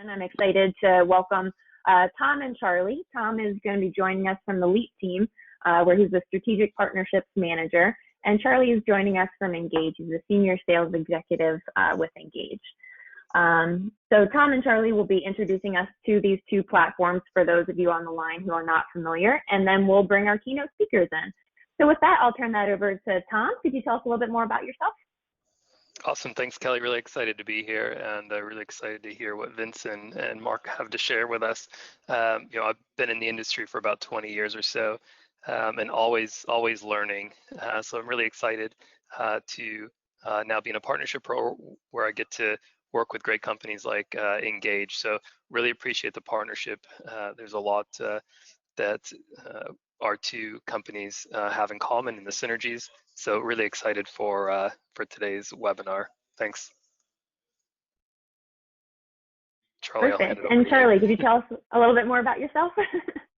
And I'm excited to welcome Tom and Charlie. Tom is going to be joining us from the LEAP team, where he's the Strategic Partnerships Manager. And Charlie is joining us from Engage. He's a Senior Sales Executive with Engage. So Tom and Charlie will be introducing us to these two platforms for those of you on the line who are not familiar, and then we'll bring our keynote speakers in. So with that, I'll turn that over to Tom. Could you tell us a little bit more about yourself? Awesome, thanks Kelly. Really excited to be here, and really excited to hear what Vince and Mark have to share with us. I've been in the industry for about 20 years or so, and always learning. So I'm really excited to now be in a partnership role where I get to work with great companies like Engage. So really appreciate the partnership. There's a lot that our two companies have in common in the synergies. So really excited for today's webinar. Thanks. Charlie, perfect. And Charlie, could you tell us a little bit more about yourself?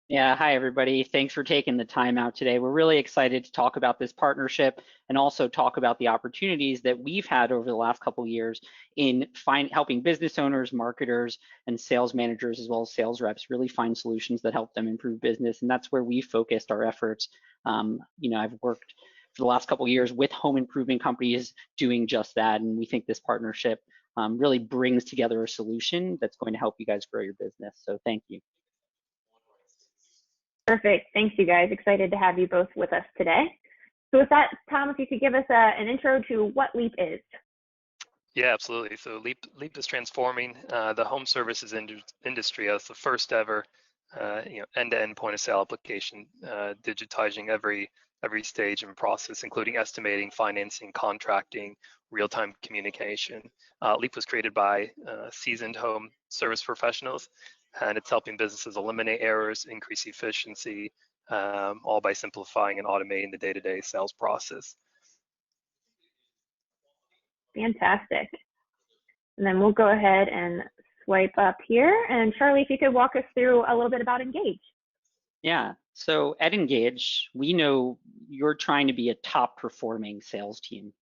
Yeah, hi everybody. Thanks for taking the time out today. We're really excited to talk about this partnership and also talk about the opportunities that we've had over the last couple of years in helping business owners, marketers, and sales managers, as well as sales reps, really find solutions that help them improve business. And that's where we focused our efforts. I've worked for the last couple of years with home improvement companies doing just that. And we think this partnership really brings together a solution that's going to help you guys grow your business. So thank you. Perfect. Thanks, you guys. Excited to have you both with us today. So with that, Tom, if you could give us an intro to what LEAP is. Yeah, absolutely. So LEAP is transforming the home services industry as the first ever end-to-end point-of-sale application, digitizing every stage and process, including estimating, financing, contracting, real-time communication. LEAP was created by seasoned home service professionals, and it's helping businesses eliminate errors, increase efficiency, all by simplifying and automating the day-to-day sales process. Fantastic. And then we'll go ahead and swipe up here. And Charlie, if you could walk us through a little bit about Engage. Yeah, so at Engage, we know you're trying to be a top performing sales team.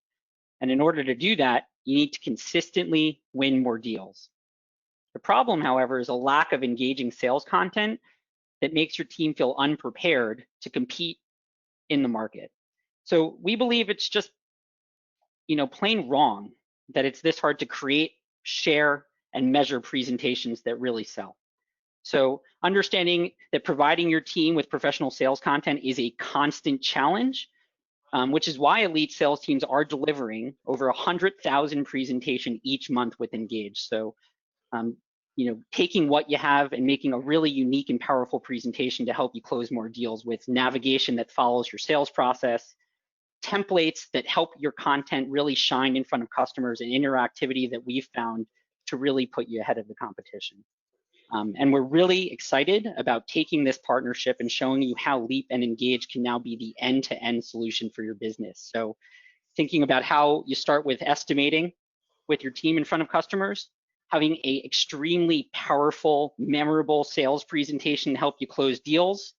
And in order to do that, you need to consistently win more deals. The problem, however, is a lack of engaging sales content that makes your team feel unprepared to compete in the market. So we believe it's just, plain wrong that it's this hard to create, share, and measure presentations that really sell. So understanding that providing your team with professional sales content is a constant challenge, which is why elite sales teams are delivering over 100,000 presentations each month with Engage. So taking what you have and making a really unique and powerful presentation to help you close more deals with navigation that follows your sales process, templates that help your content really shine in front of customers, and interactivity that we've found to really put you ahead of the competition. And we're really excited about taking this partnership and showing you how LEAP and Engage can now be the end-to-end solution for your business. So thinking about how you start with estimating with your team in front of customers, having a extremely powerful, memorable sales presentation to help you close deals,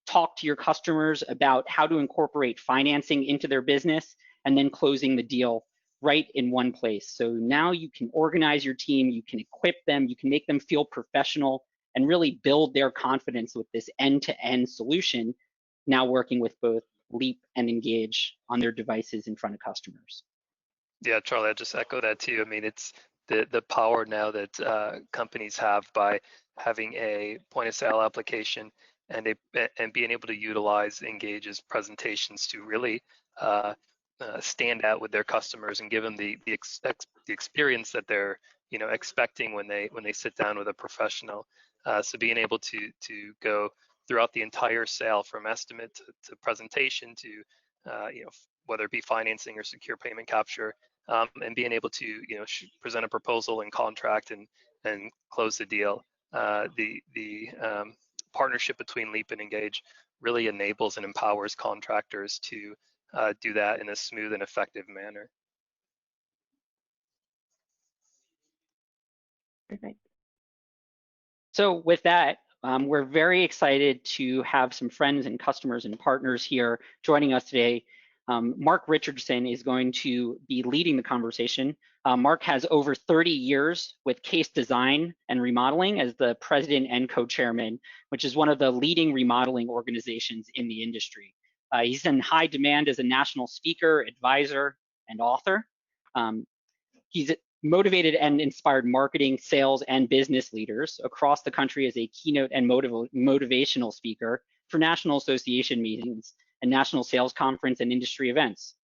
talk to your customers about how to incorporate financing into their business, and then closing the deal right in one place. So now you can organize your team, you can equip them, you can make them feel professional, and really build their confidence with this end-to-end solution, now working with both LEAP and Engage on their devices in front of customers. Yeah, Charlie, I just echo that too. I mean, it's the power now that companies have by having a point of sale application and being able to utilize Engage's presentations to really stand out with their customers and give them the experience that they're expecting when they sit down with a professional. So being able to go throughout the entire sale from estimate to presentation to whether it be financing or secure payment capture, and being able to present a proposal and contract and close the deal. The partnership between LEAP and Engage really enables and empowers contractors to do that in a smooth and effective manner. Perfect. So with that, we're very excited to have some friends and customers and partners here joining us today. Mark Richardson is going to be leading the conversation. Mark has over 30 years with Case Design and Remodeling as the president and co-chairman, which is one of the leading remodeling organizations in the industry. He's in high demand as a national speaker, advisor, and author. He's motivated and inspired marketing, sales, and business leaders across the country as a keynote and motivational speaker for national association meetings and national sales conference and industry events.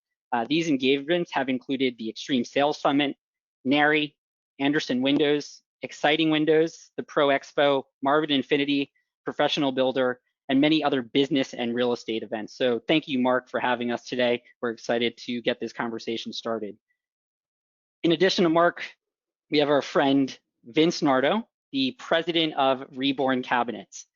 These engagements have included the Extreme Sales Summit, NARI, Anderson Windows, Exciting Windows, the Pro Expo, Marvin Infinity, Professional Builder, and many other business and real estate events. So thank you, Mark, for having us today. We're excited to get this conversation started. In addition to Mark, we have our friend Vince Nardo, the president of Reborn Cabinets.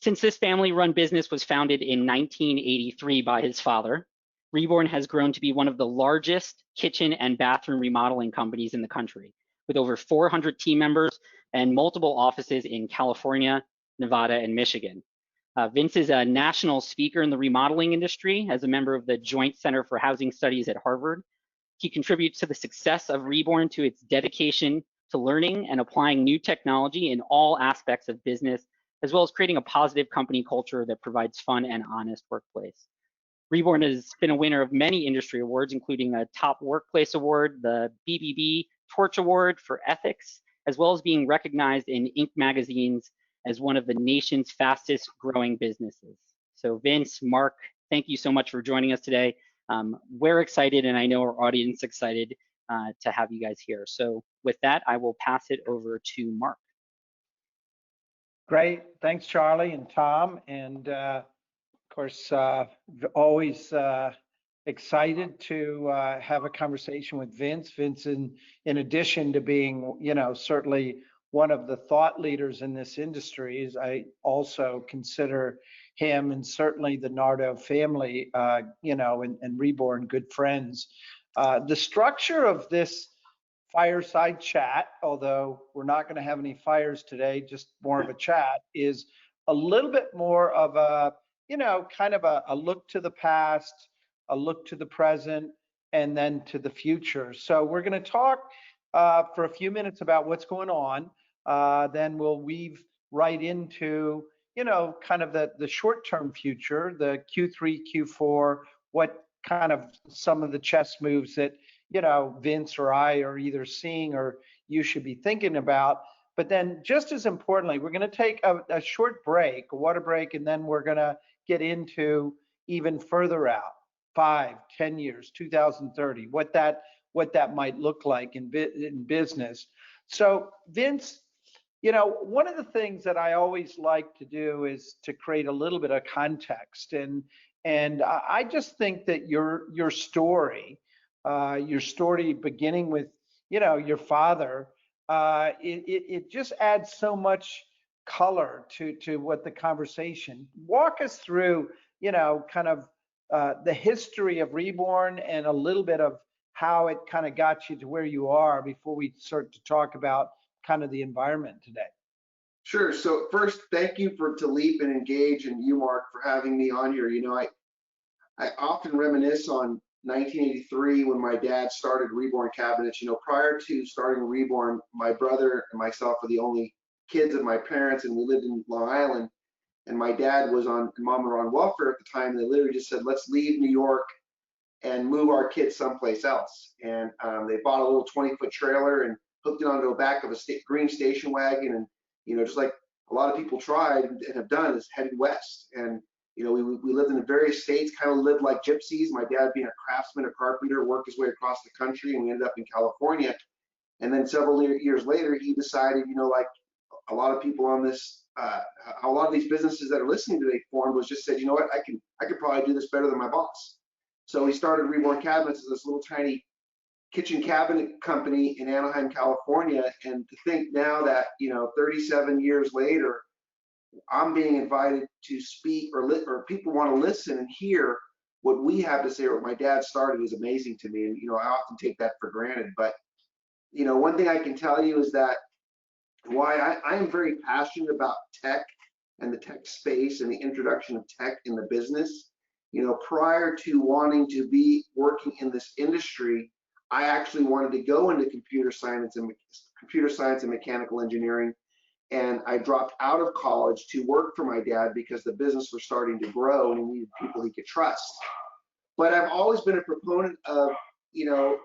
Since this family-run business was founded in 1983 by his father, Reborn has grown to be one of the largest kitchen and bathroom remodeling companies in the country, with over 400 team members and multiple offices in California, Nevada, and Michigan. Vince is a national speaker in the remodeling industry as a member of the Joint Center for Housing Studies at Harvard. He contributes to the success of Reborn to its dedication to learning and applying new technology in all aspects of business, as well as creating a positive company culture that provides fun and honest workplace. Reborn has been a winner of many industry awards, including a Top Workplace Award, the BBB Torch Award for Ethics, as well as being recognized in Inc. magazines as one of the nation's fastest growing businesses. So Vince, Mark, thank you so much for joining us today. We're excited, and I know our audience is excited to have you guys here. So with that, I will pass it over to Mark. Great, thanks Charlie and Tom, and of course, always excited to have a conversation with Vince. Vince, in addition to being, certainly one of the thought leaders in this industry, I also consider him and certainly the Nardo family, and Reborn good friends. The structure of this fireside chat, although we're not going to have any fires today, just more of a chat, is a little bit more of a, kind of a look to the past, a look to the present, and then to the future. So we're going to talk for a few minutes about what's going on. Then we'll weave right into, kind of the short-term future, the Q3, Q4, what kind of some of the chess moves that, Vince or I are either seeing or you should be thinking about. But then just as importantly, we're going to take a short break, a water break, and then we're going to get into even further out, 5, 10 years, 2030, what that might look like in business. So Vince, one of the things that I always like to do is to create a little bit of context, and I just think that your story beginning with your father, it just adds so much color to what the conversation. Walk us through, kind of the history of Reborn and a little bit of how it kind of got you to where you are before we start to talk about kind of the environment today. Sure. So first, thank you to Leap and Engage and you, Mark, for having me on here. I often reminisce on 1983 when my dad started Reborn Cabinets. Prior to starting Reborn, my brother and myself were the only kids of my parents, and we lived in Long Island. And my dad and mom were on welfare at the time. And they literally just said, let's leave New York and move our kids someplace else. And they bought a little 20-foot trailer and hooked it onto the back of a green station wagon. And, just like a lot of people tried and have done, is headed west. And, we lived in the various states, kind of lived like gypsies. My dad being a craftsman, a carpenter, worked his way across the country, and we ended up in California. And then several years later, he decided, like a lot of people on this, a lot of these businesses that are listening today formed, was just said, what, I could probably do this better than my boss. So he started Reborn Cabinets as this little tiny kitchen cabinet company in Anaheim, California. And to think now that, 37 years later, I'm being invited to speak, or people want to listen and hear what we have to say, or what my dad started, is amazing to me. And, I often take that for granted. But, one thing I can tell you is that why I am very passionate about tech and the tech space and the introduction of tech in the business. Prior to wanting to be working in this industry, I actually wanted to go into computer science and mechanical engineering. And I dropped out of college to work for my dad because the business was starting to grow and he needed people he could trust. But I've always been a proponent of, oh,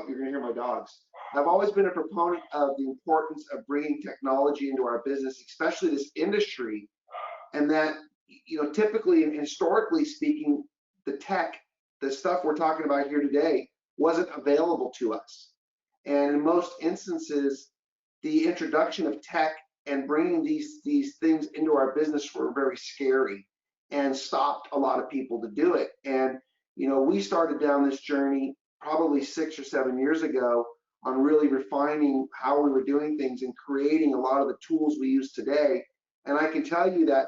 you're gonna hear my dogs. I've always been a proponent of the importance of bringing technology into our business, especially this industry. And that, typically and historically speaking, the stuff we're talking about here today wasn't available to us. And in most instances, the introduction of tech and bringing these things into our business were very scary and stopped a lot of people to do it. And, we started down this journey probably 6 or 7 years ago on really refining how we were doing things and creating a lot of the tools we use today. And I can tell you that,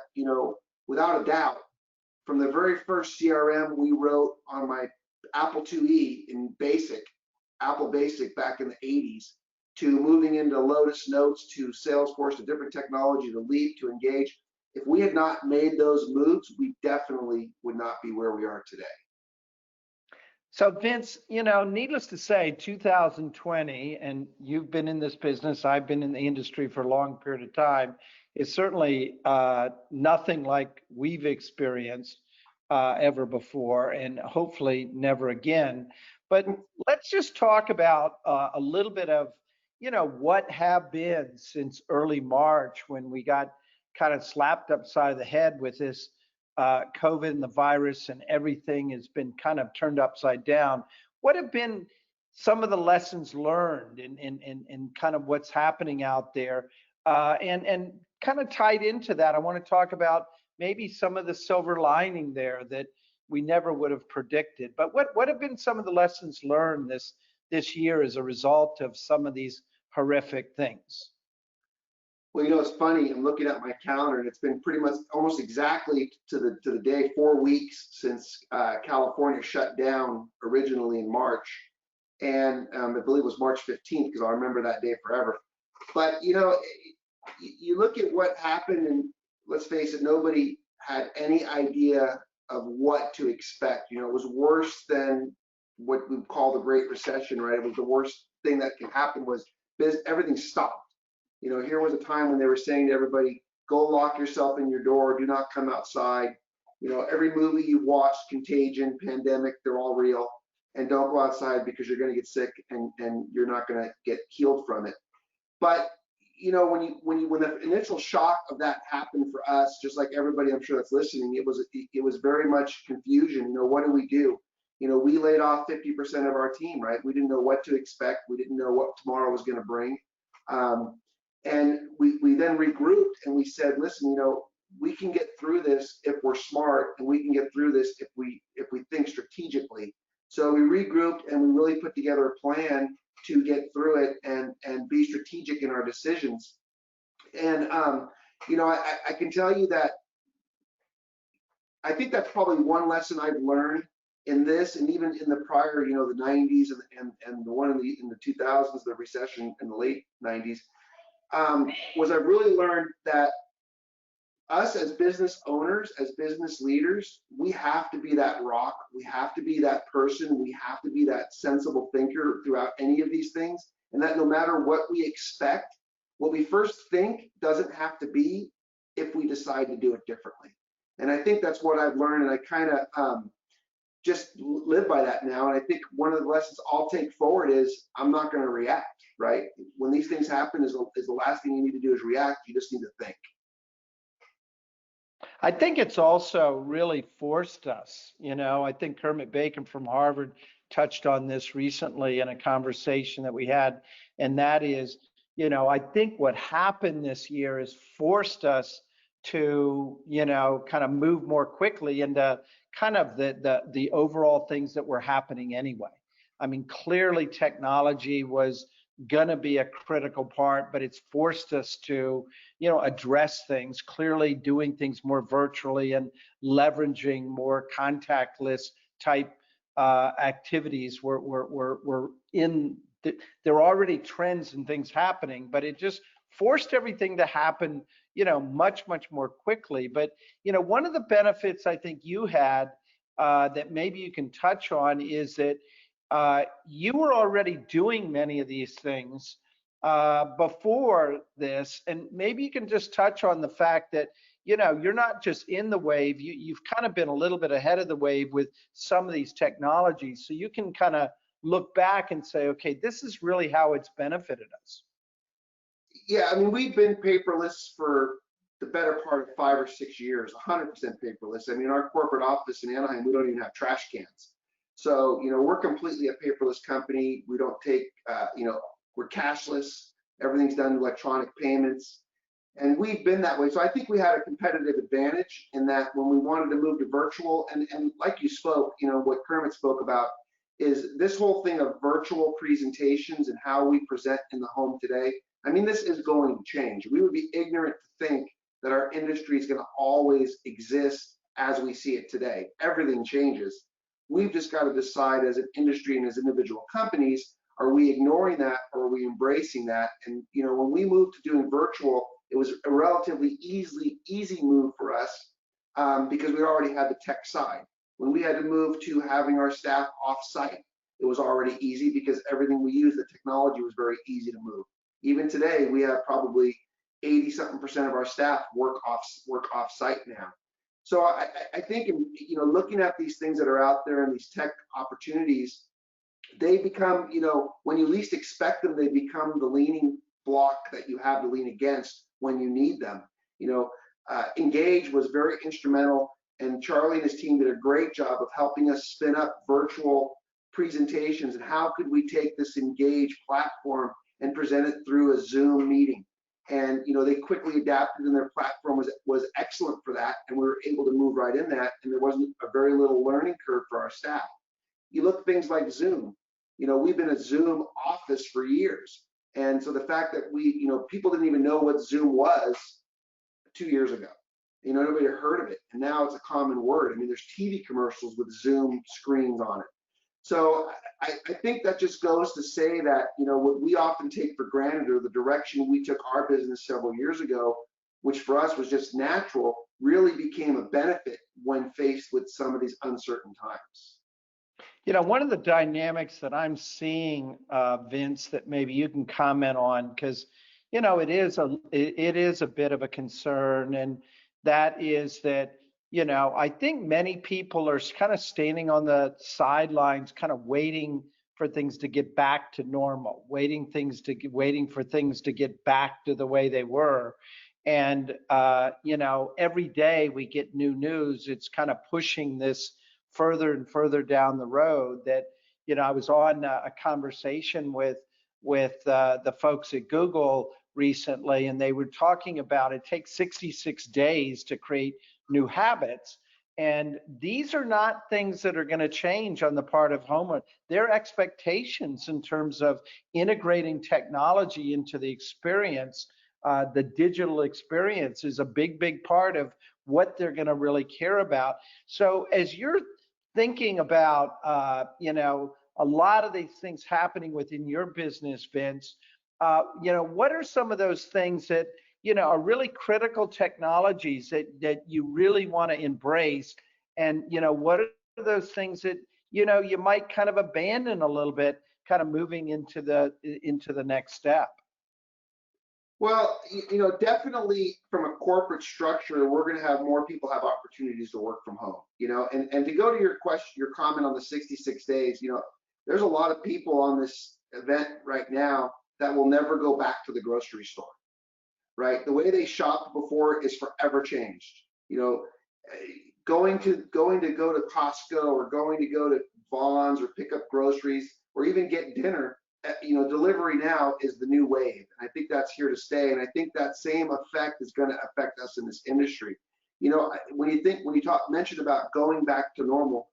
without a doubt, from the very first CRM we wrote on my Apple IIe in Apple Basic back in the 80s, to moving into Lotus Notes, to Salesforce, to different technology, to Leap, to Engage. If we had not made those moves, we definitely would not be where we are today. So Vince, needless to say, 2020, and you've been in this business, I've been in the industry for a long period of time, is certainly nothing like we've experienced ever before, and hopefully never again. But let's just talk about a little bit of, what have been since early March, when we got kind of slapped upside the head with this COVID and the virus, and everything has been kind of turned upside down. What have been some of the lessons learned in kind of what's happening out there? And kind of tied into that, I want to talk about maybe some of the silver lining there that we never would have predicted. But what have been some of the lessons learned this year as a result of some of these horrific things? Well, it's funny. I'm looking at my calendar, and it's been pretty much almost exactly to the day 4 weeks since California shut down originally in March, and I believe it was March 15th, because I'll remember that day forever. But you look at what happened, and let's face it, nobody had any idea of what to expect. It was worse than what we call the Great Recession, right? It was the worst thing that could happen. Was everything stopped. Here was a time when they were saying to everybody, go lock yourself in your door, do not come outside. Every movie you watched, Contagion, Pandemic, they're all real. And don't go outside because you're going to get sick and you're not going to get healed from it. But, when the initial shock of that happened for us, just like everybody I'm sure that's listening, it was very much confusion. What do we do? We laid off 50% of our team, right? We didn't know what to expect. We didn't know what tomorrow was going to bring. And we then regrouped and we said, listen, we can get through this if we're smart, and we can get through this if we think strategically. So we regrouped and we really put together a plan to get through it and be strategic in our decisions. And I can tell you that I think that's probably one lesson I've learned in this, and even in the prior, the 90s and the one in the 2000s, the recession in the late 90s. Was I really learned that us as business owners, as business leaders, we have to be that rock. We have to be that person. We have to be that sensible thinker throughout any of these things. And that no matter what we expect, what we first think doesn't have to be if we decide to do it differently. And I think that's what I've learned. And I kind of just live by that now. And I think one of the lessons I'll take forward is I'm not going to react. Right? When these things happen, is the last thing you need to do is react. You just need to think. I think it's also really forced us. I think Kermit Bacon from Harvard touched on this recently in a conversation that we had, and that is, I think what happened this year is forced us to, kind of move more quickly into kind of the overall things that were happening anyway. I mean, clearly technology was going to be a critical part, but it's forced us to, address things, clearly doing things more virtually and leveraging more contactless type activities. We're in, there are already trends and things happening, but it just forced everything to happen, much more quickly. But, one of the benefits I think you had that maybe you can touch on is that You were already doing many of these things before this, and maybe you can just touch on the fact that, you know, you're not just in the wave, you've kind of been a little bit ahead of the wave with some of these technologies. So you can kind of look back and say, okay, this is really how it's benefited us. Yeah, I mean, we've been paperless for the better part of 5 or 6 years, 100% paperless. I mean, our corporate office in Anaheim, we don't even have trash cans. So, you know, we're completely a paperless company. We don't take, you know, we're cashless. Everything's done electronic payments. And we've been that way. So I think we had a competitive advantage in that when we wanted to move to virtual, and like you spoke, you know, what Kermit spoke about is this whole thing of virtual presentations and how we present in the home today. I mean, this is going to change. We would be ignorant to think that our industry is going to always exist as we see it today. Everything changes. We've just got to decide as an industry and as individual companies, are we ignoring that or are we embracing that? And, you know, when we moved to doing virtual, it was a relatively easy move for us because we already had the tech side. When we had to move to having our staff off-site, it was already easy because everything we used, the technology was very easy to move. Even today, we have probably 80-something% of our staff work off-site now. So I think, you know, looking at these things that are out there and these tech opportunities, they become, you know, when you least expect them, they become the leaning block that you have to lean against when you need them. You know, Engage was very instrumental, and Charlie and his team did a great job of helping us spin up virtual presentations and how could we take this Engage platform and present it through a Zoom meeting. And, you know, they quickly adapted, and their platform was excellent for that, and we were able to move right in that, and there wasn't a very little learning curve for our staff. You look at things like Zoom. You know, we've been a Zoom office for years, and so the fact that you know, people didn't even know what Zoom was 2 years ago. You know, nobody heard of it, and now it's a common word. I mean, there's TV commercials with Zoom screens on it. So I think that just goes to say that, you know, what we often take for granted, or the direction we took our business several years ago, which for us was just natural, really became a benefit when faced with some of these uncertain times. You know, one of the dynamics that I'm seeing, Vince, that maybe you can comment on, because, you know, it is a bit of a concern, and that is that, you know, I think many people are kind of standing on the sidelines, kind of waiting for things to get back to normal, waiting for things to get back to the way they were. And, you know, every day we get new news. It's kind of pushing this further and further down the road. That, you know, I was on a conversation with the folks at Google recently, and they were talking about it takes 66 days to create new habits. And these are not things that are going to change on the part of homeowners. Their expectations in terms of integrating technology into the experience, the digital experience, is a big part of what they're going to really care about. So as you're thinking about, you know, a lot of these things happening within your business, Vince, you know, what are some of those things that, you know, are really critical technologies that you really want to embrace? And, you know, what are those things that, you know, you might kind of abandon a little bit, kind of moving into the next step? Well, you know, definitely from a corporate structure, we're going to have more people have opportunities to work from home, you know, and to go to your question, your comment on the 66 days, you know, there's a lot of people on this event right now that will never go back to the grocery store, right? The way they shopped before is forever changed. You know, going to go to Costco, or going to go to Vaughn's, or pick up groceries, or even get dinner, you know, delivery now is the new wave. And I think that's here to stay. And I think that same effect is going to affect us in this industry. You know, when you mentioned about going back to normal,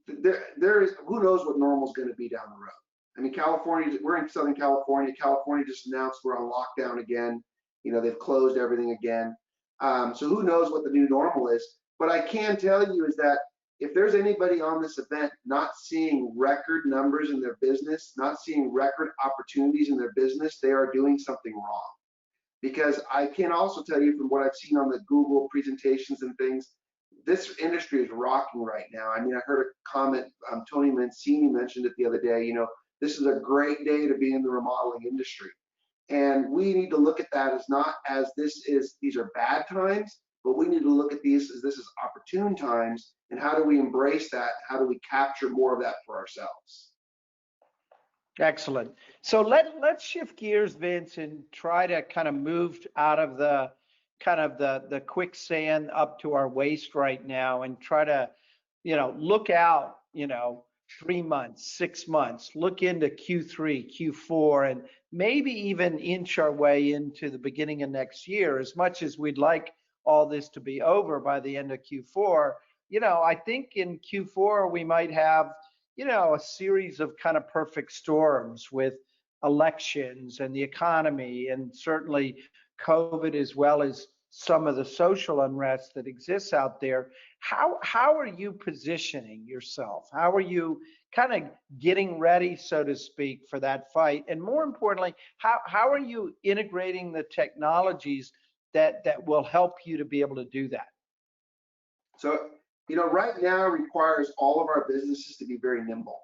there is, who knows what normal is going to be down the road. I mean, California, we're in Southern California. California just announced we're on lockdown again. You know, they've closed everything again. So who knows what the new normal is. But I can tell you is that if there's anybody on this event not seeing record numbers in their business, not seeing record opportunities in their business, they are doing something wrong. Because I can also tell you from what I've seen on the Google presentations and things, this industry is rocking right now. I mean, I heard a comment, Tony Mancini mentioned it the other day, you know, this is a great day to be in the remodeling industry. And we need to look at that as not as these are bad times, but we need to look at these as this is opportune times, and how do we embrace that? How do we capture more of that for ourselves? Excellent. So let's shift gears, Vince, and try to kind of move out of the the quicksand up to our waist right now, and try to, look out, 3 months, 6 months, look into Q3, Q4, and maybe even inch our way into the beginning of next year. As much as we'd like all this to be over by the end of Q4, I think in Q4 we might have, a series of kind of perfect storms with elections and the economy, and certainly COVID, as well as some of the social unrest that exists out there. How are you positioning yourself? How are you kind of getting ready, so to speak, for that fight? And more importantly, how are you integrating the technologies that will help you to be able to do that? So, right now requires all of our businesses to be very nimble.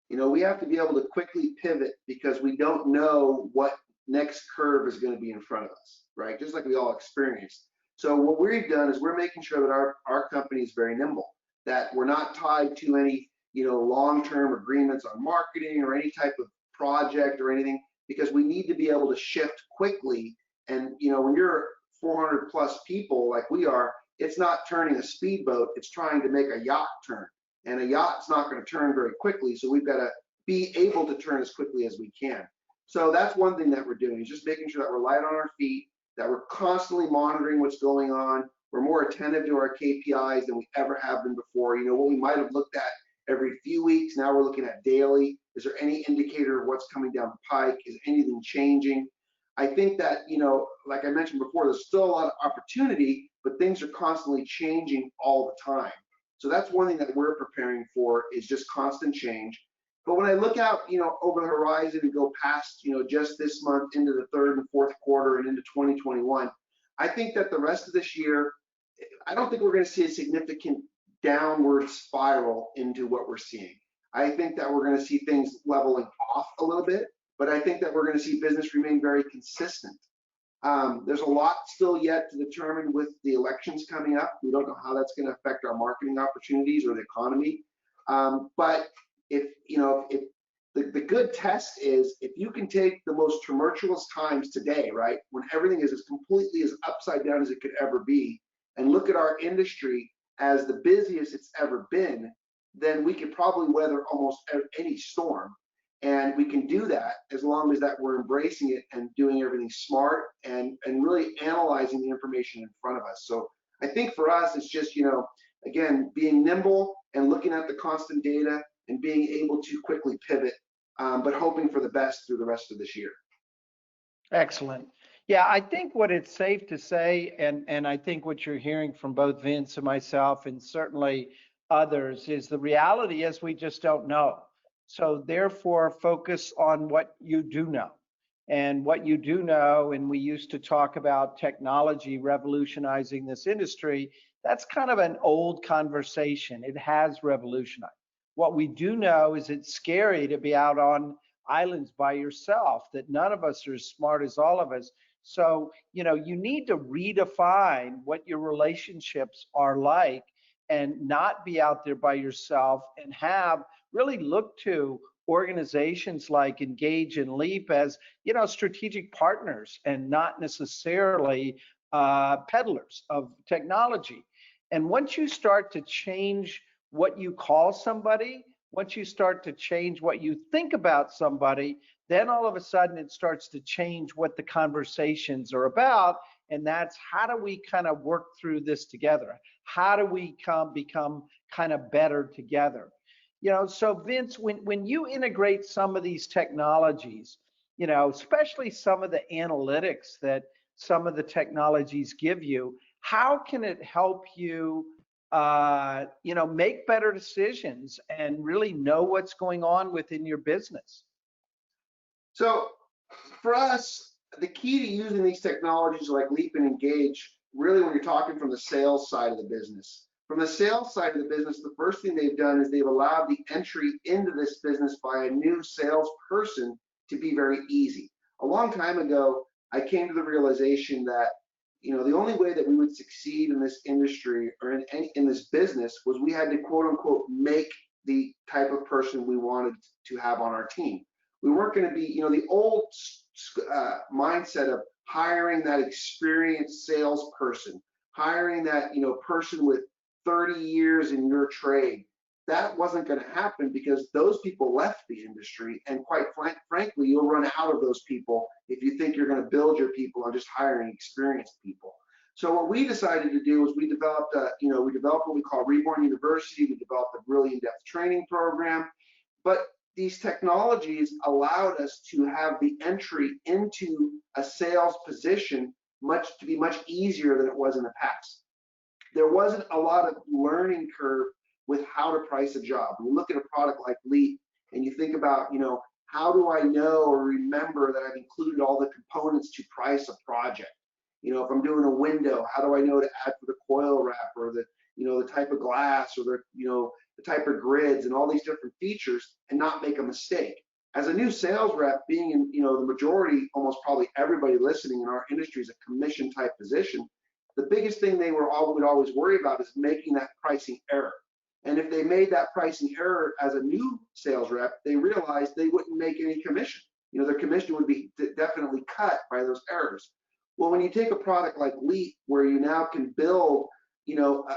We have to be able to quickly pivot because we don't know what next curve is going to be in front of us, right? Just like we all experienced. So what we've done is we're making sure that our company is very nimble, that we're not tied to any, long-term agreements on marketing or any type of project or anything, because we need to be able to shift quickly. And, when you're 400 plus people like we are, it's not turning a speedboat, it's trying to make a yacht turn. And a yacht's not going to turn very quickly, so we've got to be able to turn as quickly as we can. So that's one thing that we're doing, is just making sure that we're light on our feet, that we're constantly monitoring what's going on. We're more attentive to our KPIs than we ever have been before. What we might have looked at every few weeks, now we're looking at daily. Is there any indicator of what's coming down the pike? Is anything changing? I think that, like I mentioned before, there's still a lot of opportunity, but things are constantly changing all the time. So that's one thing that we're preparing for, is just constant change. But when I look out, over the horizon and go past, just this month into the third and fourth quarter and into 2021, I think that the rest of this year, I don't think we're going to see a significant downward spiral into what we're seeing. I think that we're going to see things leveling off a little bit, but I think that we're going to see business remain very consistent. There's a lot still yet to determine with the elections coming up. We don't know how that's going to affect our marketing opportunities or the economy. But if the good test is, if you can take the most tumultuous times today, right, when everything is as completely as upside down as it could ever be, and look at our industry as the busiest it's ever been, then we could probably weather almost any storm. And we can do that as long as that we're embracing it and doing everything smart and really analyzing the information in front of us. So I think for us, it's just, again, being nimble and looking at the constant data and being able to quickly pivot, but hoping for the best through the rest of this year. Excellent. Yeah, I think what it's safe to say, and I think what you're hearing from both Vince and myself, and certainly others, is the reality is we just don't know. So therefore, focus on what you do know. And what you do know, and we used to talk about technology revolutionizing this industry, that's kind of an old conversation. It has revolutionized. What we do know is it's scary to be out on islands by yourself, that none of us are as smart as all of us. So, you need to redefine what your relationships are like, and not be out there by yourself, and really look to organizations like Engage and Leap as, strategic partners, and not necessarily peddlers of technology. And once you start to change what you call somebody, once you start to change what you think about somebody, then all of a sudden it starts to change what the conversations are about. And that's, how do we kind of work through this together? How do we become kind of better together? So Vince, when you integrate some of these technologies, especially some of the analytics that some of the technologies give you, how can it help you, make better decisions and really know what's going on within your business? So for us, the key to using these technologies like Leap and Engage, really when you're talking from the sales side of the business, From the sales side of the business, the first thing they've done is they've allowed the entry into this business by a new salesperson to be very easy. A long time ago, I came to the realization that, you know, the only way that we would succeed in this industry or in this business was we had to quote unquote make the type of person we wanted to have on our team. We weren't going to be, you know, the old mindset of hiring that experienced salesperson, hiring that, you know, person with 30 years in your trade. That wasn't going to happen because those people left the industry, and quite frankly, you'll run out of those people if you think you're going to build your people on just hiring experienced people. So what we decided to do was we developed what we call Reborn University. We developed a really in-depth training program, but these technologies allowed us to have the entry into a sales position to be much easier than it was in the past. There wasn't a lot of learning curve with how to price a job. When you look at a product like Leap and you think about, you know, how do I know or remember that I've included all the components to price a project? You know, if I'm doing a window, how do I know to add for the coil wrap or the, you know, the type of glass or the, you know, the type of grids and all these different features and not make a mistake? As a new sales rep, being in, you know, the majority, almost probably everybody listening in our industry is a commission type position. The biggest thing would always worry about is making that pricing error. And if they made that pricing error as a new sales rep, they realized they wouldn't make any commission. You know, their commission would be definitely cut by those errors. Well, when you take a product like Leap, where you now can build, you know,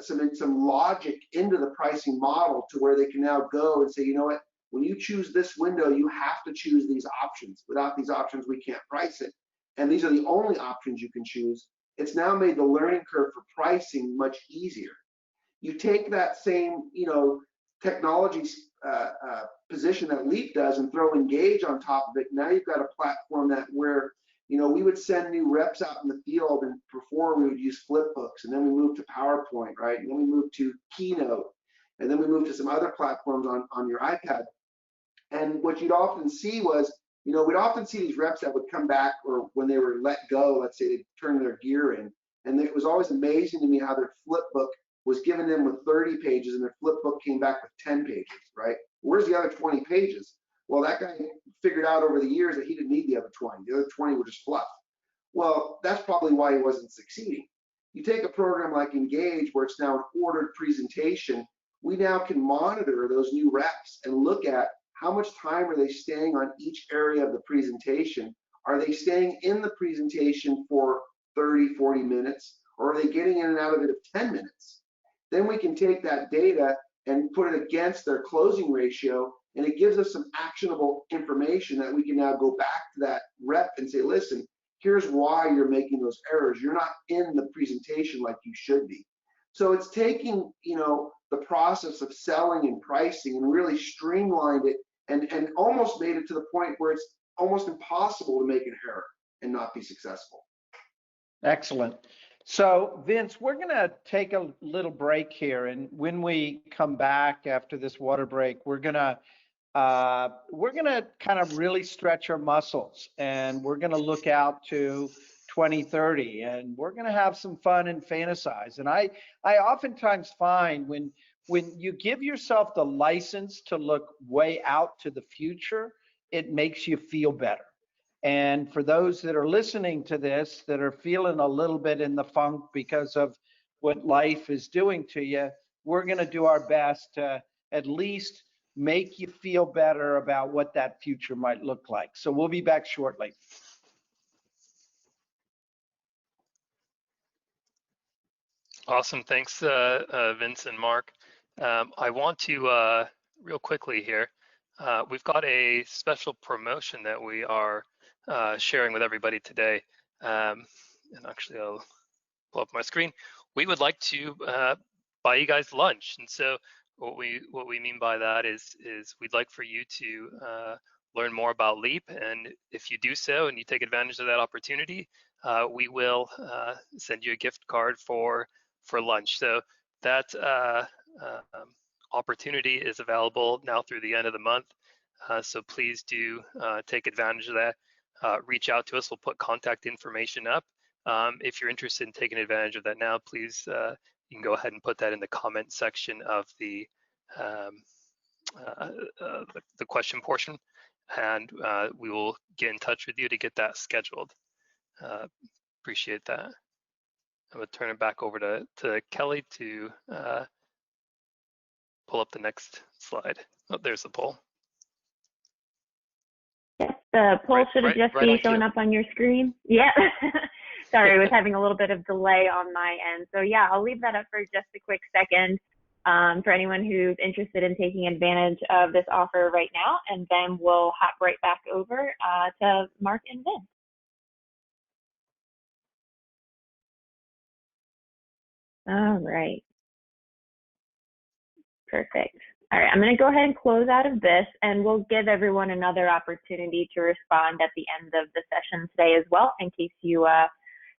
some logic into the pricing model to where they can now go and say, you know what, when you choose this window, you have to choose these options. Without these options, we can't price it. And these are the only options you can choose. It's now made the learning curve for pricing much easier. You take that same, you know, technology position that Leap does and throw Engage on top of it. Now you've got a platform that where, you know, we would send new reps out in the field, and before we would use flipbooks, and then we moved to PowerPoint, right? And then we moved to Keynote, and then we moved to some other platforms on your iPad. And what you'd often see was, you know, we'd often see these reps that would come back, or when they were let go, let's say they turned their gear in, and it was always amazing to me how their flipbook was given them with 30 pages and their flipbook came back with 10 pages, right? Where's the other 20 pages? Well, that guy figured out over the years that he didn't need the other 20. The other 20 were just fluff. Well, that's probably why he wasn't succeeding. You take a program like Engage, where it's now an ordered presentation, we now can monitor those new reps and look at how much time are they staying on each area of the presentation. Are they staying in the presentation for 30, 40 minutes, or are they getting in and out of it of 10 minutes? Then we can take that data and put it against their closing ratio, and it gives us some actionable information that we can now go back to that rep and say, listen, here's why you're making those errors. You're not in the presentation like you should be. So it's taking, you know, the process of selling and pricing and really streamlined it and almost made it to the point where it's almost impossible to make an error and not be successful. Excellent. So Vince, we're going to take a little break here, and when we come back after this water break, we're going to kind of really stretch our muscles, and we're going to look out to 2030, and we're going to have some fun and fantasize. And I oftentimes find when you give yourself the license to look way out to the future, it makes you feel better. And for those that are listening to this that are feeling a little bit in the funk because of what life is doing to you, we're going to do our best to at least make you feel better about what that future might look like. So we'll be back shortly. Awesome. Thanks, Vince and Mark. I want to, real quickly here, we've got a special promotion that we are sharing with everybody today. And actually, I'll pull up my screen. We would like to buy you guys lunch. And so what we mean by that is we'd like for you to learn more about Leap. And if you do so and you take advantage of that opportunity, we will send you a gift card for lunch. So that opportunity is available now through the end of the month. So please do take advantage of that. Reach out to us. We'll put contact information up. If you're interested in taking advantage of that now, please you can go ahead and put that in the comment section of the question portion, and we will get in touch with you to get that scheduled. Appreciate that. I'm gonna turn it back over to Kelly to pull up the next slide. Oh, there's the poll. Yes, the poll should have just be showing up on your screen. Yeah. Sorry, I was having a little bit of delay on my end. So yeah, I'll leave that up for just a quick second for anyone who's interested in taking advantage of this offer right now, and then we'll hop right back over to Mark and Vince. All right. Perfect. All right, I'm going to go ahead and close out of this, and we'll give everyone another opportunity to respond at the end of the session today as well, in case you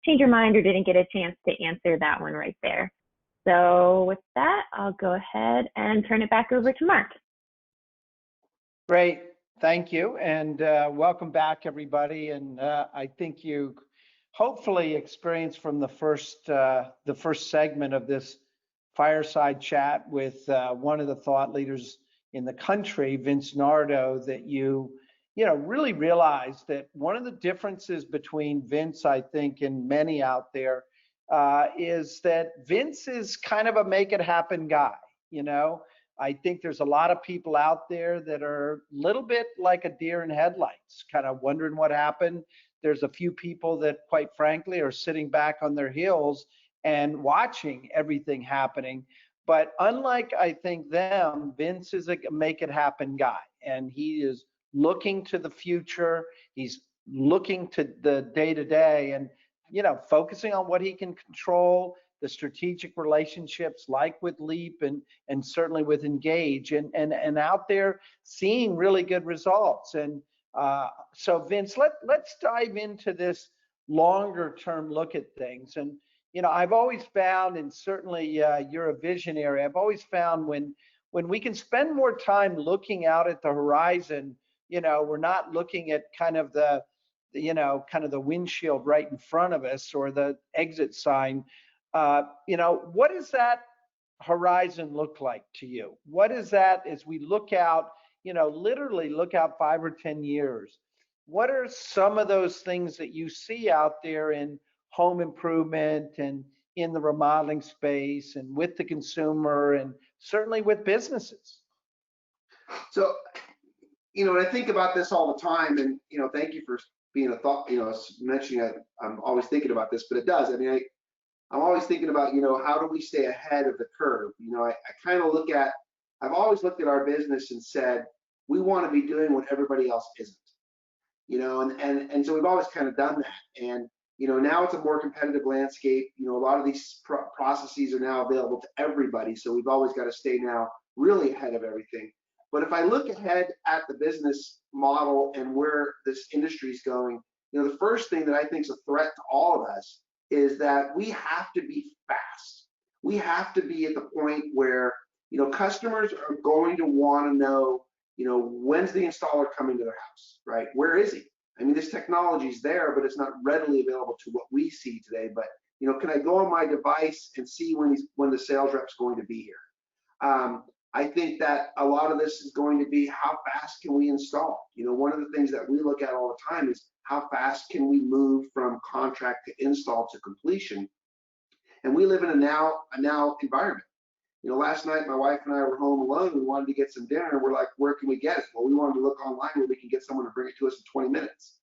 change your mind or didn't get a chance to answer that one right there. So with that, I'll go ahead and turn it back over to Mark. Great, thank you, and welcome back, everybody. And I think you hopefully experienced from the first segment of this fireside chat with one of the thought leaders in the country, Vince Nardo, that you really realized that one of the differences between Vince, I think, and many out there is that Vince is kind of a make it happen guy. I think there's a lot of people out there that are a little bit like a deer in headlights, kind of wondering what happened. There's a few people that, quite frankly, are sitting back on their heels and watching everything happening. But unlike, I think, them, Vince is a make it happen guy, and he is looking to the future. He's looking to the day to day, and focusing on what he can control, the strategic relationships like with Leap and certainly with Engage, and out there seeing really good results. And so Vince, let's dive into this longer term look at things. And I've always found, and certainly you're a visionary, I've always found when we can spend more time looking out at the horizon, we're not looking at kind of the windshield right in front of us or the exit sign. What does that horizon look like to you? What is that as we look out, literally look out 5 or 10 years? What are some of those things that you see out there in home improvement and in the remodeling space and with the consumer and certainly with businesses? So, I think about this all the time, and, thank you for being a thought, mentioning I'm always thinking about this, but it does. I mean, I'm always thinking about, how do we stay ahead of the curve? I kind of I've always looked at our business and said, we want to be doing what everybody else isn't, and so we've always kind of done that. And, now it's a more competitive landscape. A lot of these processes are now available to everybody. So we've always got to stay now really ahead of everything. But if I look ahead at the business model and where this industry is going, the first thing that I think is a threat to all of us is that we have to be fast. We have to be at the point where, customers are going to want to know, when's the installer coming to their house, right? Where is he? I mean, this technology is there, but it's not readily available to what we see today. But, can I go on my device and see when the sales rep's going to be here? I think that a lot of this is going to be how fast can we install? One of the things that we look at all the time is how fast can we move from contract to install to completion? And we live in a now environment. Last night my wife and I were home alone. We wanted to get some dinner, and we're like, where can we get it? Well, we wanted to look online where we can get someone to bring it to us in 20 minutes.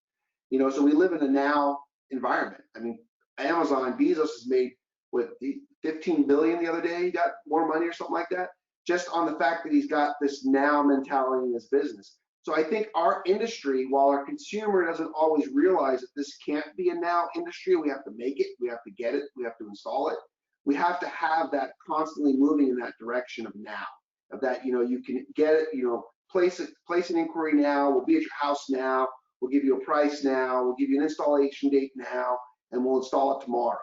So we live in a now environment. I mean, Amazon, Bezos has made what, 15 billion the other day. He got more money or something like that, just on the fact that he's got this now mentality in his business. So I think our industry, while our consumer doesn't always realize that this can't be a now industry, we have to make it, we have to get it, we have to install it. We have to have that constantly moving in that direction of now, of that, you can get it, place an inquiry now, we'll be at your house now, we'll give you a price now, we'll give you an installation date now, and we'll install it tomorrow.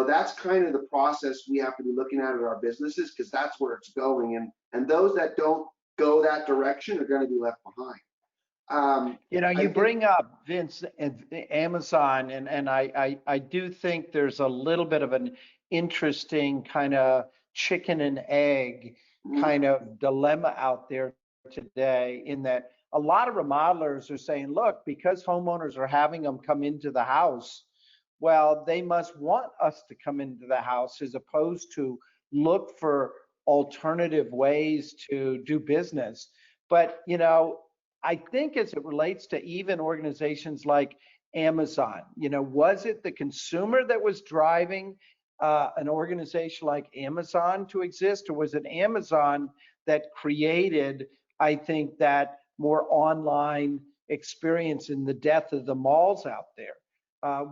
That's kind of the process we have to be looking at our businesses, because that's where it's going. And those that don't go that direction are going to be left behind. You know, I you think, bring up Vince and Amazon, and I do think there's a little bit of an interesting kind of chicken and egg kind of dilemma out there today, in that a lot of remodelers are saying, look, because homeowners are having them come into the house, well, they must want us to come into the house, as opposed to look for alternative ways to do business. But, you know, I think as it relates to even organizations like Amazon, you know, was it the consumer that was driving an organization like Amazon to exist, or was it Amazon that created, I think, that more online experience in the death of the malls out there?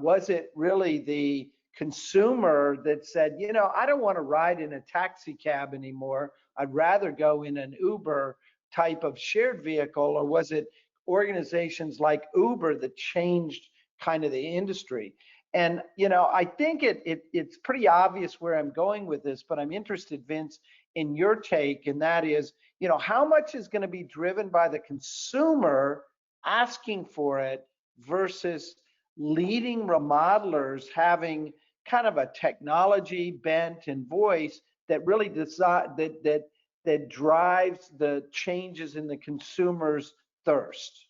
Was it really the consumer that said, you know, I don't want to ride in a taxi cab anymore, I'd rather go in an Uber type of shared vehicle? Or was it organizations like Uber that changed kind of the industry? And, you know, I think it's pretty obvious where I'm going with this, but I'm interested, Vince, in your take. And that is, you know, how much is going to be driven by the consumer asking for it versus leading remodelers having kind of a technology bent and voice that really that drives the changes in the consumer's thirst?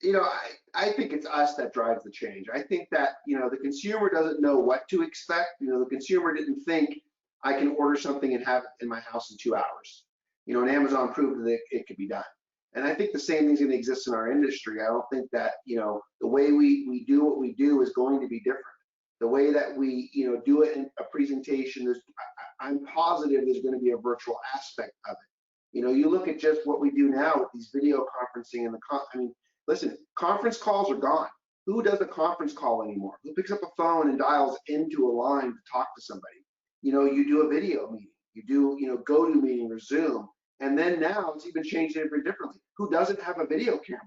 you know, I think it's us that drives the change. I think that, you know, the consumer doesn't know what to expect. You know, the consumer didn't think I can order something and have it in my house in 2 hours. You know, and Amazon proved that it could be done. And I think the same thing's going to exist in our industry. I don't think that, you know, the way we do what we do is going to be different. The way that we, you know, do it in a presentation, I'm positive there's going to be a virtual aspect of it. You know, you look at just what we do now with these video conferencing and I mean, listen, conference calls are gone. Who does a conference call anymore? Who picks up a phone and dials into a line to talk to somebody? You know, you do a video meeting, you do, you know, GoToMeeting or Zoom. And then now it's even changed it very differently. Who doesn't have a video camera,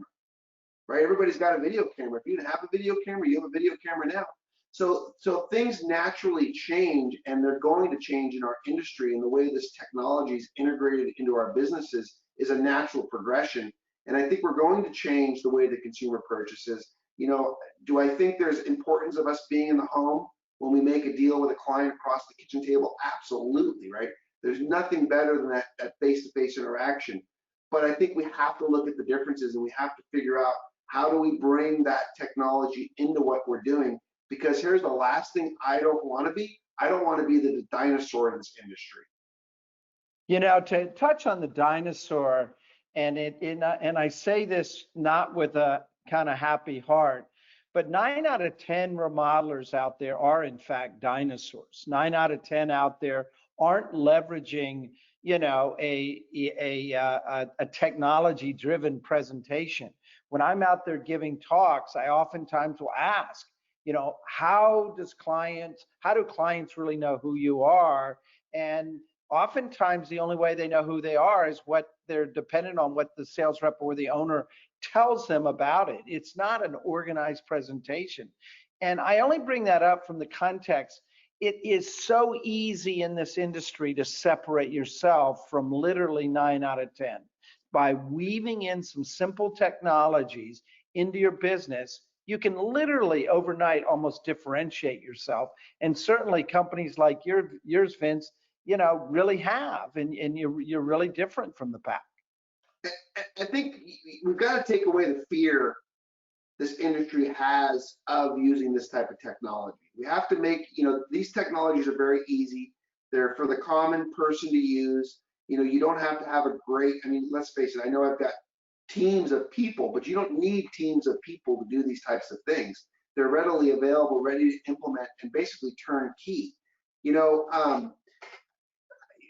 right? Everybody's got a video camera. If you didn't have a video camera, you have a video camera now. So things naturally change, and they're going to change in our industry, and the way this technology is integrated into our businesses is a natural progression. And I think we're going to change the way the consumer purchases. You know, do I think there's importance of us being in the home when we make a deal with a client across the kitchen table? Absolutely, right? There's nothing better than that face-to-face interaction. But I think we have to look at the differences, and we have to figure out, how do we bring that technology into what we're doing? Because here's the last thing I don't want to be. I don't want to be the dinosaur in this industry. You know, to touch on the dinosaur, and I say this not with a kind of happy heart, but 9 out of 10 remodelers out there are in fact dinosaurs. 9 out of 10 out there aren't leveraging, you know, a technology-driven presentation. When I'm out there giving talks, I oftentimes will ask, you know, how do clients really know who you are? And oftentimes the only way they know who they are is what they're dependent on, what the sales rep or the owner tells them about it. It's not an organized presentation. And I only bring that up from the context. It is so easy in this industry to separate yourself from literally 9 out of 10 by weaving in some simple technologies into your business. You can literally overnight almost differentiate yourself. And certainly companies like yours, Vince, you know, really have, and you're really different from the pack. I think we've got to take away the fear this industry has of using this type of technology. We have to make, you know, these technologies are very easy. They're for the common person to use. You know, you don't have to have a great, I mean, let's face it, I know I've got teams of people, but you don't need teams of people to do these types of things. They're readily available, ready to implement, and basically turnkey. You know,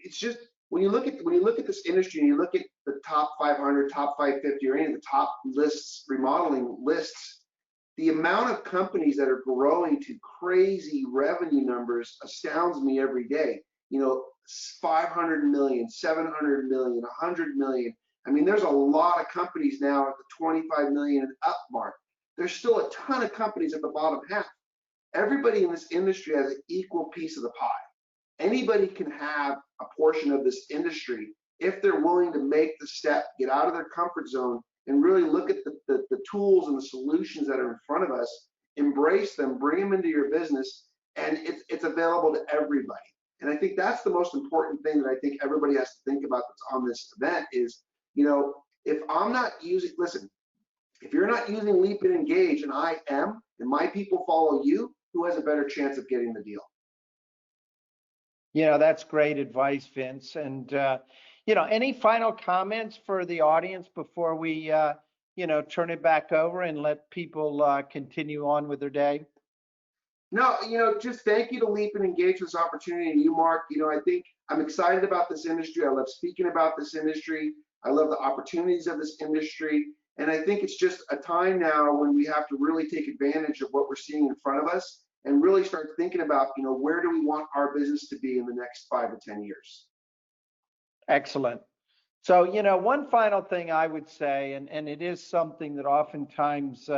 it's just, when you look at this industry and you look at the top 500, top 550, or any of the top lists, remodeling lists, the amount of companies that are growing to crazy revenue numbers astounds me every day. You know, 500 million, 700 million, 100 million. I mean, there's a lot of companies now at the 25 million and up mark. There's still a ton of companies at the bottom half. Everybody in this industry has an equal piece of the pie. Anybody can have a portion of this industry if they're willing to make the step, get out of their comfort zone, and really look at the tools and the solutions that are in front of us, embrace them, bring them into your business, and it's available to everybody. And I think that's the most important thing that I think everybody has to think about that's on this event is, you know, if I'm not using, listen, if you're not using Leap and Engage and I am, and my people follow you, who has a better chance of getting the deal? You know, that's great advice, Vince. And, you know, any final comments for the audience before we, you know, turn it back over and let people continue on with their day? No, you know, just thank you to Leap and Engage for this opportunity, and you, Mark. You know, I think I'm excited about this industry. I love speaking about this industry. I love the opportunities of this industry. And I think it's just a time now when we have to really take advantage of what we're seeing in front of us and really start thinking about, you know, where do we want our business to be in the next 5 to 10 years? Excellent. So, you know, one final thing I would say, and it is something that oftentimes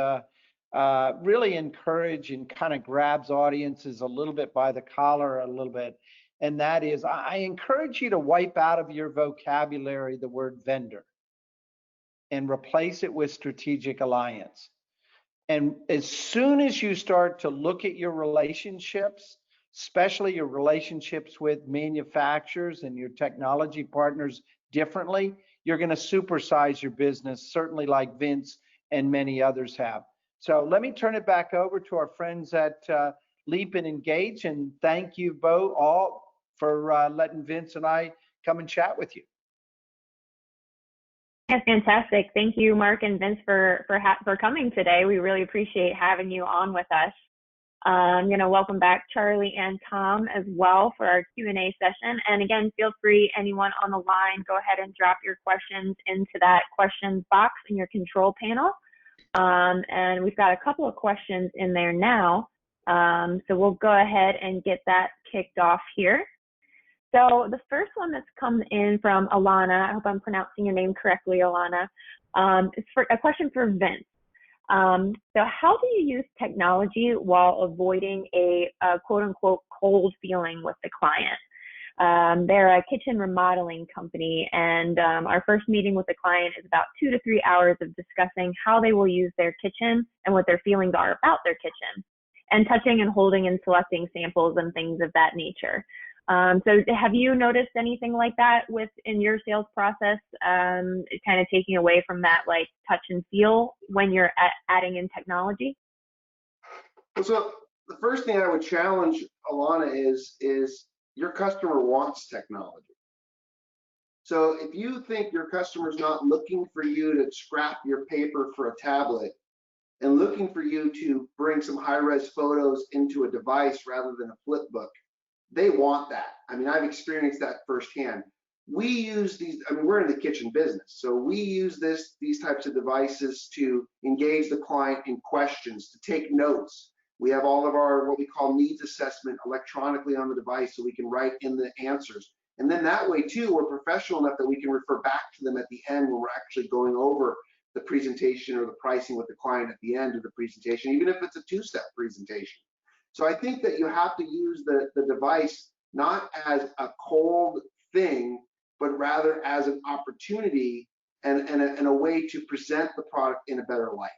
really encourage and kind of grabs audiences a little bit by the collar a little bit. And that is, I encourage you to wipe out of your vocabulary the word vendor and replace it with strategic alliance. And as soon as you start to look at your relationships, especially your relationships with manufacturers and your technology partners differently, you're going to supersize your business, certainly like Vince and many others have. So let me turn it back over to our friends at Leap and Engage, and thank you both all for letting Vince and I come and chat with you. Yeah, fantastic. Thank you, Mark and Vince, for coming today. We really appreciate having you on with us. I'm going to welcome back Charlie and Tom as well for our Q&A session. And again, feel free, anyone on the line, go ahead and drop your questions into that questions box in your control panel. And we've got a couple of questions in there now. So we'll go ahead and get that kicked off here. So the first one that's come in from Alana, I hope I'm pronouncing your name correctly, Alana. It's for a question for Vince. So how do you use technology while avoiding a quote unquote cold feeling with the client? They're a kitchen remodeling company, and our first meeting with the client is about 2 to 3 hours of discussing how they will use their kitchen and what their feelings are about their kitchen, and touching and holding and selecting samples and things of that nature. So have you noticed anything like that in your sales process, kind of taking away from that like touch and feel when you're adding in technology? Well, so the first thing I would challenge, Alana, is your customer wants technology. So if you think your customer's not looking for you to scrap your paper for a tablet and looking for you to bring some high-res photos into a device rather than a flip book, they want that. I mean, I've experienced that firsthand. We use these, I mean, we're in the kitchen business, so we use these types of devices to engage the client in questions, to take notes. We have all of our, what we call needs assessment electronically on the device so we can write in the answers. And then that way too, we're professional enough that we can refer back to them at the end when we're actually going over the presentation or the pricing with the client at the end of the presentation, even if it's a 2-step presentation. So I think that you have to use the device not as a cold thing, but rather as an opportunity and a way to present the product in a better light.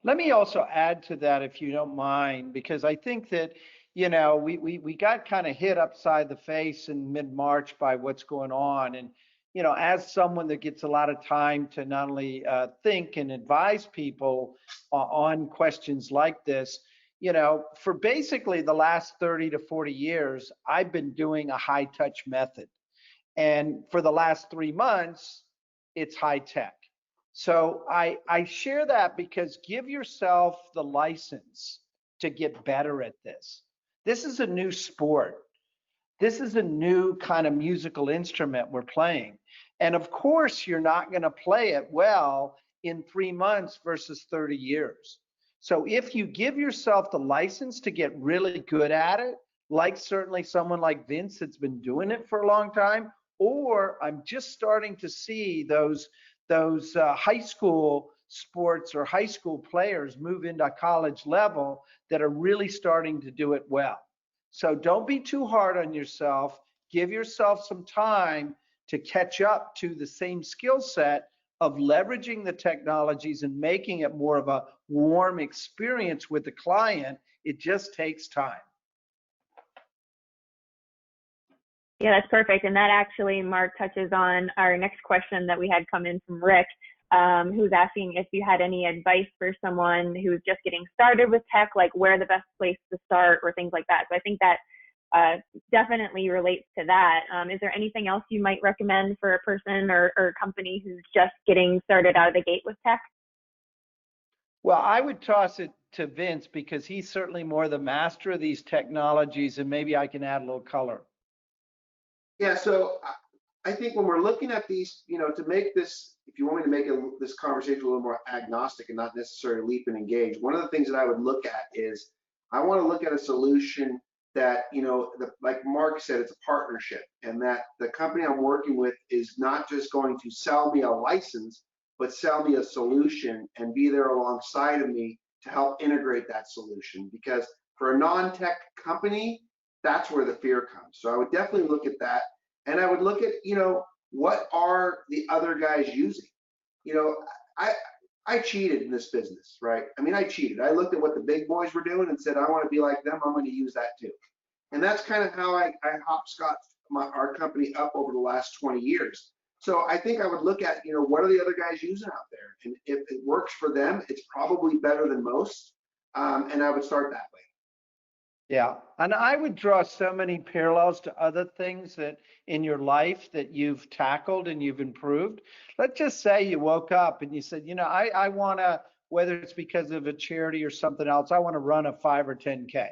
Let me also add to that, if you don't mind, because I think that, you know, we got kind of hit upside the face in mid-March by what's going on. And, you know, as someone that gets a lot of time to not only think and advise people on questions like this, you know, for basically the last 30 to 40 years, I've been doing a high touch method. And for the last 3 months, it's high tech. So I share that because give yourself the license to get better at this. This is a new sport. This is a new kind of musical instrument we're playing. And of course, you're not going to play it well in 3 months versus 30 years. So if you give yourself the license to get really good at it, like certainly someone like Vince that's been doing it for a long time, or I'm just starting to see those high school sports or high school players move into college level that are really starting to do it well. So don't be too hard on yourself. Give yourself some time to catch up to the same skill set of leveraging the technologies and making it more of a warm experience with the client. It just takes time. Yeah, that's perfect. And that actually, Mark, touches on our next question that we had come in from Rick, who's asking if you had any advice for someone who's just getting started with tech, like where the best place to start or things like that. So I think that definitely relates to that. Is there anything else you might recommend for a person or company who's just getting started out of the gate with tech? Well, I would toss it to Vince because he's certainly more the master of these technologies, and maybe I can add a little color. Yeah, so I think when we're looking at these, to make this, if you want me to make this conversation a little more agnostic and not necessarily leap and engage, one of the things that I would look at is I want to look at a solution that, like Mark said, it's a partnership, and that the company I'm working with is not just going to sell me a license, but sell me a solution and be there alongside of me to help integrate that solution. Because for a non-tech company, that's where the fear comes. So I would definitely look at that. And I would look at, what are the other guys using? I cheated in this business, right? I mean, I cheated. I looked at what the big boys were doing and said, I want to be like them. I'm going to use that too. And that's kind of how I hopscotched our company up over the last 20 years. So I think I would look at, what are the other guys using out there? And if it works for them, it's probably better than most. And I would start that way. Yeah, and I would draw so many parallels to other things that in your life that you've tackled and you've improved. Let's just say you woke up and you said, I want to, whether it's because of a charity or something else, I want to run a 5 or 10K.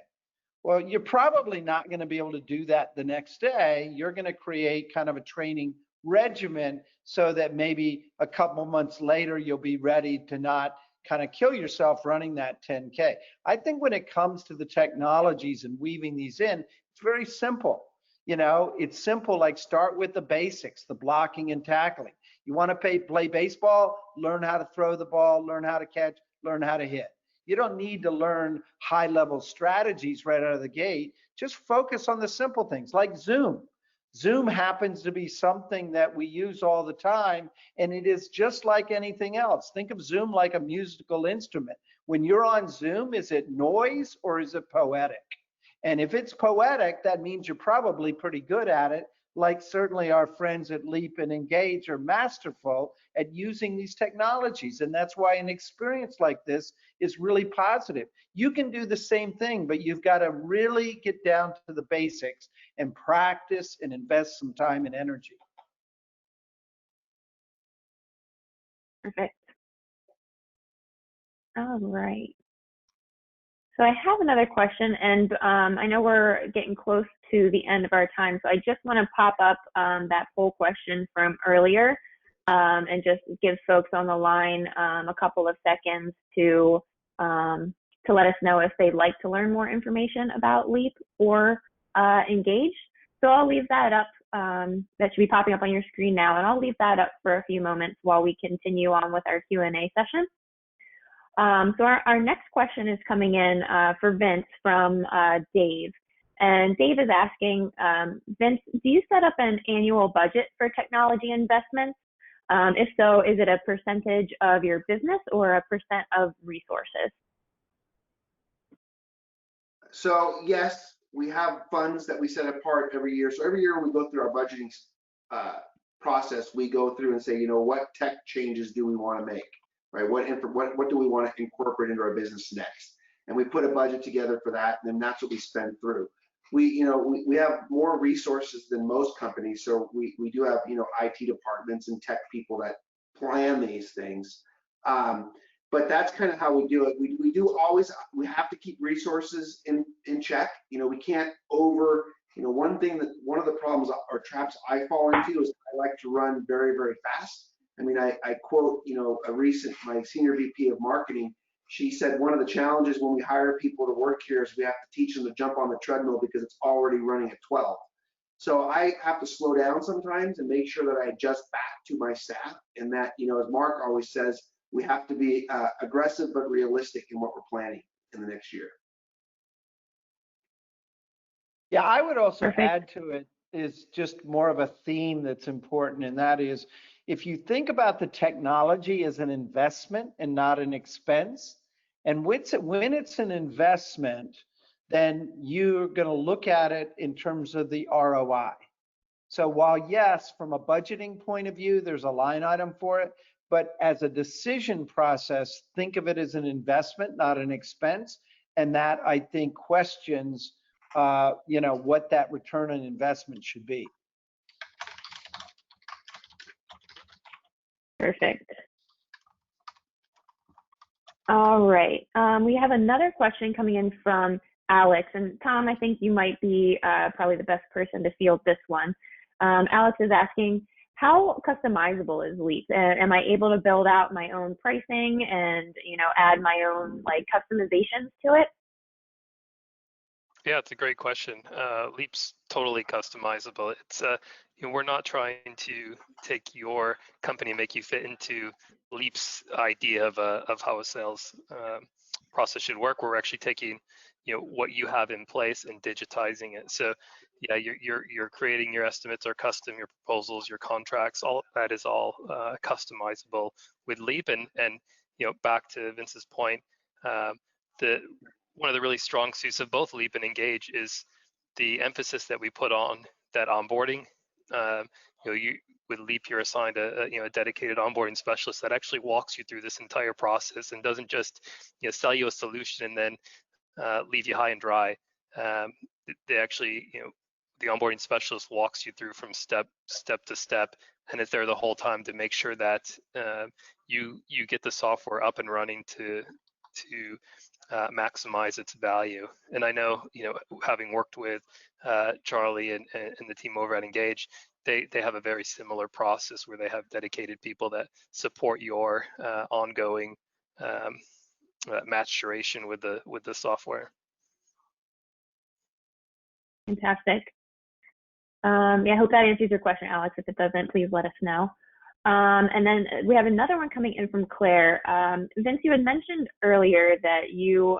Well, you're probably not going to be able to do that the next day. You're going to create kind of a training regimen so that maybe a couple months later, you'll be ready to not kind of kill yourself running that 10K. I think when it comes to the technologies and weaving these in, it's very simple. It's simple, like start with the basics, the blocking and tackling. You want to play baseball, learn how to throw the ball, learn how to catch, learn how to hit. You don't need to learn high-level strategies right out of the gate. Just focus on the simple things like Zoom. Zoom happens to be something that we use all the time, and it is just like anything else. Think of Zoom like a musical instrument. When you're on Zoom, is it noise or is it poetic? And if it's poetic, that means you're probably pretty good at it, like certainly our friends at Leap and Engage are masterful at using these technologies. And that's why an experience like this is really positive. You can do the same thing, but you've got to really get down to the basics and practice and invest some time and energy. Perfect. All right. So I have another question, and I know we're getting close to the end of our time, so I just want to pop up that poll question from earlier and just give folks on the line a couple of seconds to let us know if they'd like to learn more information about Leap or Engage. So I'll leave that up. That should be popping up on your screen now, and I'll leave that up for a few moments while we continue on with our Q&A session. So our next question is coming in for Vince from Dave. And Dave is asking, Vince, do you set up an annual budget for technology investments? If so, is it a percentage of your business or a percent of resources? So yes, we have funds that we set apart every year. So every year when we go through our budgeting process, we go through and say, what tech changes do we want to make? Right? What do we want to incorporate into our business next? And we put a budget together for that, and then that's what we spend through. We have more resources than most companies, so we do have IT departments and tech people that plan these things. But that's kind of how we do it. We have to keep resources in check. We can't one of the problems or traps I fall into is I like to run very, very fast. I mean, I quote, my senior VP of marketing, she said, one of the challenges when we hire people to work here is we have to teach them to jump on the treadmill because it's already running at 12. So I have to slow down sometimes and make sure that I adjust back to my staff, and that, as Mark always says, we have to be aggressive but realistic in what we're planning in the next year. Yeah, I would also add to it is just more of a theme that's important, and that is if you think about the technology as an investment and not an expense, and when it's an investment, then you're going to look at it in terms of the ROI. So while yes, from a budgeting point of view, there's a line item for it, but as a decision process, think of it as an investment, not an expense. And that, I think, questions, what that return on investment should be. Perfect. All right. We have another question coming in from Alex. And Tom, I think you might be probably the best person to field this one. Alex is asking, how customizable is Leap? Am I able to build out my own pricing and, add my own customizations to it? Yeah, it's a great question. Leap's totally customizable. It's we're not trying to take your company and make you fit into Leap's idea of how a sales process should work. We're actually taking what you have in place and digitizing it. So yeah, you're creating your estimates are custom, your proposals, your contracts, all that is all customizable with Leap. And back to Vince's point, one of the really strong suits of both Leap and Engage is the emphasis that we put on that onboarding. With Leap, you're assigned a dedicated onboarding specialist that actually walks you through this entire process and doesn't just sell you a solution and then leave you high and dry. They actually, the onboarding specialist walks you through from step to step, and is there the whole time to make sure that you get the software up and running to maximize its value. And I know, having worked with Charlie and the team over at Engage, they have a very similar process where they have dedicated people that support your ongoing maturation with the software. Fantastic. I hope that answers your question, Alex. If it doesn't, please let us know. And then we have another one coming in from Claire. Vince, you had mentioned earlier that you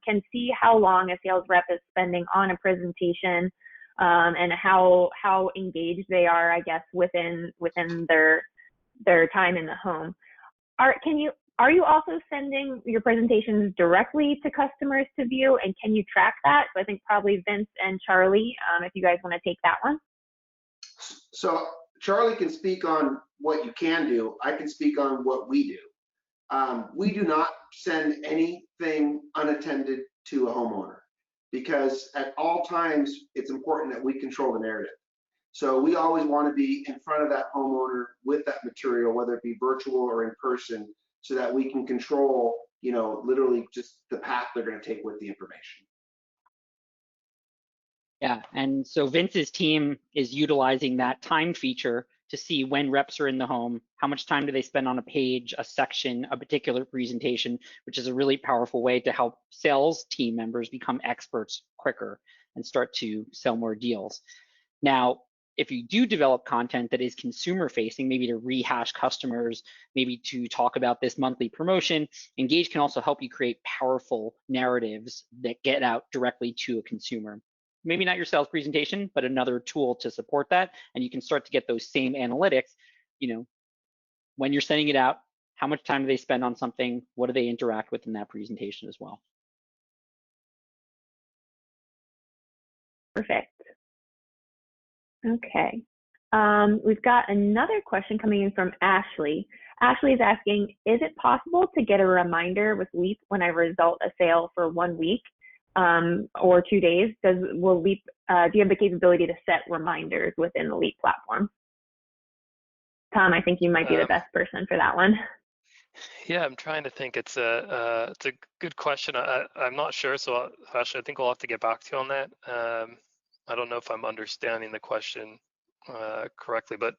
can see how long a sales rep is spending on a presentation and how engaged they are, I guess, within their time in the home. Are you also sending your presentations directly to customers to view, and can you track that? So I think probably Vince and Charlie, if you guys want to take that one. So Charlie can speak on what you can do. I can speak on what we do. We do not send anything unattended to a homeowner because at all times it's important that we control the narrative. So we always want to be in front of that homeowner with that material, whether it be virtual or in person, so that we can control, literally just the path they're going to take with the information. Yeah, and so Vince's team is utilizing that time feature to see when reps are in the home, how much time do they spend on a page, a section, a particular presentation, which is a really powerful way to help sales team members become experts quicker and start to sell more deals. Now, if you do develop content that is consumer facing, maybe to rehash customers, maybe to talk about this monthly promotion, Engage can also help you create powerful narratives that get out directly to a consumer. Maybe not your sales presentation, but another tool to support that. And you can start to get those same analytics, when you're sending it out, how much time do they spend on something? What do they interact with in that presentation as well? Perfect. Okay. We've got another question coming in from Ashley. Ashley is asking, is it possible to get a reminder with Leap when I result a sale for 1 week? Or 2 days? Will Leap, do you have the capability to set reminders within the Leap platform? Tom, I think you might be the best person for that one. Yeah, I'm trying to think. It's a good question. I'm not sure, so Ashley, I think we'll have to get back to you on that. I don't know if I'm understanding the question correctly, but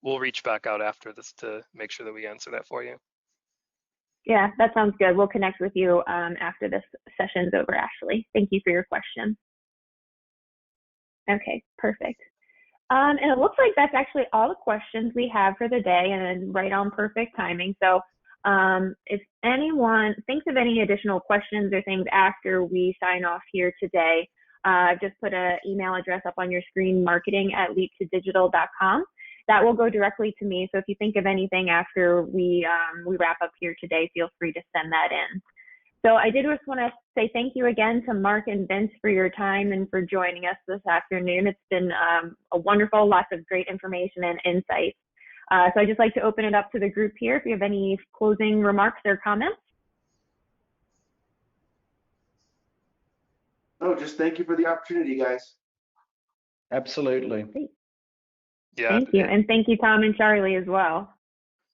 we'll reach back out after this to make sure that we answer that for you. Yeah, that sounds good. We'll connect with you after this session's over, Ashley. Thank you for your question. Okay, perfect. And it looks like that's actually all the questions we have for the day, and right on perfect timing. So if anyone thinks of any additional questions or things after we sign off here today, just put an email address up on your screen, marketing@leaptodigital.com. that will go directly to me. So if you think of anything after we wrap up here today, feel free to send that in. So I did just want to say thank you again to Mark and Vince for your time and for joining us this afternoon. It's been a wonderful, lots of great information and insights. So I'd just like to open it up to the group here if you have any closing remarks or comments. Oh, just thank you for the opportunity, guys. Absolutely. Great. Yeah. Thank you. And thank you, Tom and Charlie, as well.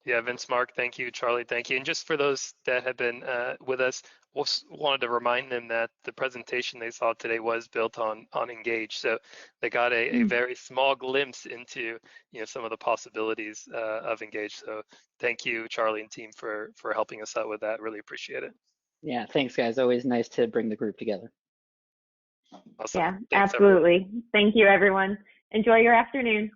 Yeah, Vince, Mark, thank you. Charlie, thank you. And just for those that have been with us, wanted to remind them that the presentation they saw today was built on Engage. So they got a very small glimpse into some of the possibilities of Engage. So thank you, Charlie and team, for helping us out with that. Really appreciate it. Yeah, thanks, guys. Always nice to bring the group together. Awesome. Yeah, Thanks, absolutely. everyone. Thank you, everyone. Enjoy your afternoon.